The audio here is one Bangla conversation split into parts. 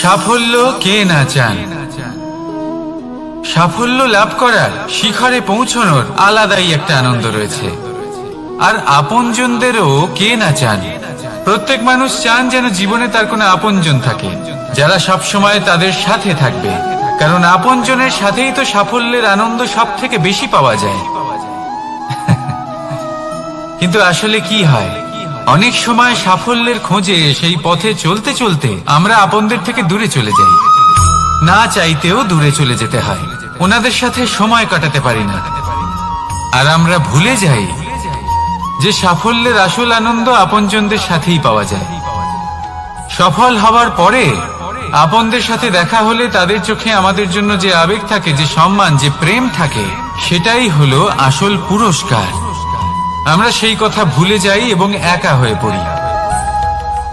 সাফল্য কে না চান? সাফল্য লাভ করার শিখরে পৌঁছানোর আলাদাই একটা আনন্দ রয়েছে। আর আপনজনদেরও কে না চান? প্রত্যেক মানুষ চান যেন জীবনে তার কোনো আপনজন থাকে, যারা সবসময় তাদের সাথে থাকবে। কারণ আপনজনের সাথেই তো সাফল্যের আনন্দ সব থেকে বেশি পাওয়া যায়। কিন্তু আসলে কি হয়, অনেক সময় সাফল্যের খোঁজে সেই পথে চলতে চলতে আমরা আপনদের থেকে দূরে চলে যাই। না চাইতেও দূরে চলে যেতে হয়, ওনাদের সাথে সময় কাটাতে পারি না। আর আমরা ভুলে যাই যে সাফল্যের আসল আনন্দ আপনজনদের সাথেই পাওয়া যায়। সফল হওয়ার পরে আপনদের সাথে দেখা হলে তাদের চোখে আমাদের জন্য যে আবেগ থাকে, যে সম্মান, যে প্রেম থাকে, সেটাই হলো আসল পুরস্কার। আমরা সেই কথা ভুলে যাই এবং একা হয়ে পড়ি।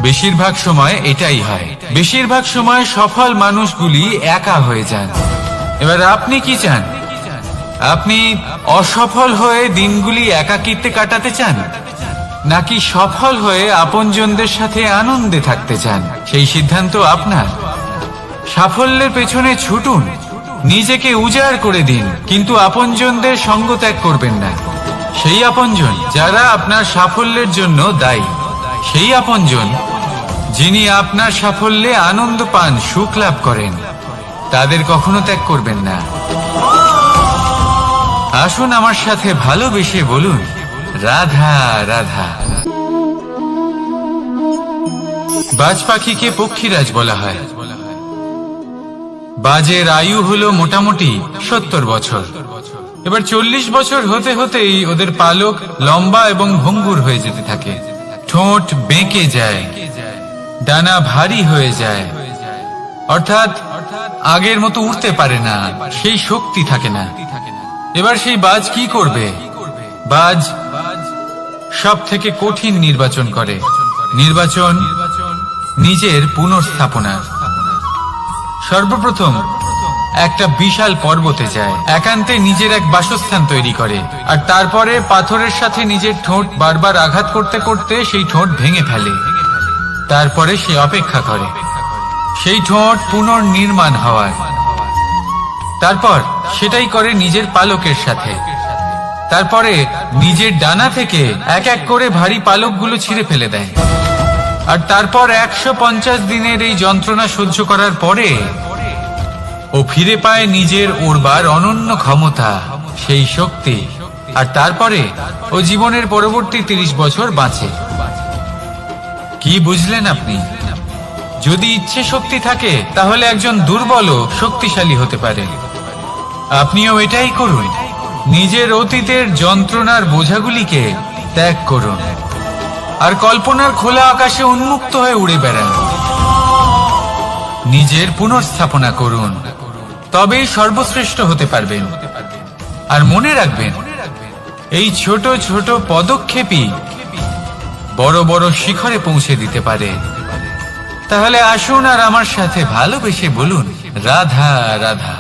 বেশিরভাগ সময় এটাই হয়। বেশিরভাগ সময় সফল মানুষগুলি একা হয়ে যান। এবার আপনি কি চান? আপনি অসফল হয়ে দিনগুলি একাকিত্বে কাটাতে চান, নাকি সফল হয়ে আপনজনদের সাথে আনন্দে থাকতে চান? সেই সিদ্ধান্ত আপনার। সাফল্যের পেছনে ছুটুন, নিজেকে উজাড় করে দিন, কিন্তু আপনজনদের সঙ্গ ত্যাগ করবেন না। সেই আপনজন যারা আপনার সাফল্যের জন্য দায়ী, সেই আপনজন যিনি আপনার সাফল্যে আনন্দ পান, সুখ লাভ করেন, তাদের কখনো ত্যাগ করবেন না। আসুন আমার সাথে ভালোবেসে বলুন, রাধা রাধা। বাজ পাখিকে পক্ষীরাজ বলা হয়। বাজের আয়ু হলো মোটামুটি 70 বছর। এবার 40 বছর হতে হতেই ওদের পালক লম্বা এবং ভঙ্গুর হয়ে যেতে থাকে। ঠোঁট বেঁকে যায়, ডানা ভারী হয়ে যায়, অর্থাৎ আগের মতো উড়তে পারে না, সেই শক্তি থাকে না। এবার সেই বাজ কি করবে? বাজ সব থেকে কঠিন নির্বাচন করে, নির্বাচন নিজের পুনর্স্থাপনা। সর্বপ্রথম একটা বিশাল পর্বতে যায়, একান্তে নিজের এক বাসস্থান তৈরি করে, আর তারপরে পাথরের সাথে নিজের ঠোঁট বারবার আঘাত করতে করতে সেই ঠোঁট ভেঙে ফেলে। তারপরে সে অপেক্ষা করে সেই ঠোঁট পুনর্নির্মাণ হওয়ার। তারপর সেটাই করে নিজের পালকের সাথে। তারপরে নিজের ডানা থেকে এক এক করে ভারী পালকগুলো ছিঁড়ে ফেলে দেয়। আর তারপর 150 দিনের এই যন্ত্রণা সহ্য করার পরে ও ফিরে পায় নিজের উড়বার অনন্য ক্ষমতা, সেই শক্তি। আর তারপরে ও জীবনের পরবর্তী 30 বছর বাঁচে। কি বুঝলেন আপনি? যদি ইচ্ছে শক্তি থাকে তাহলে একজন দুর্বলও শক্তিশালী হতে পারে। আপনিও এটাই করুন, নিজের অতীতের যন্ত্রণার বোঝাগুলিকে ত্যাগ করুন, আর কল্পনার খোলা আকাশে উন্মুক্ত হয়ে উড়ে বেড়ান। নিজের পুনর্স্থাপনা করুন, তবেই সর্বশ্রেষ্ঠ হতে পারবেন। আর মনে রাখবেন, এই ছোট ছোট পদক্ষেপই বড় বড় শিখরে পৌঁছে দিতে পারে। তাহলে আসুন আর আমার সাথে ভালোবেসে বলুন, রাধা রাধা।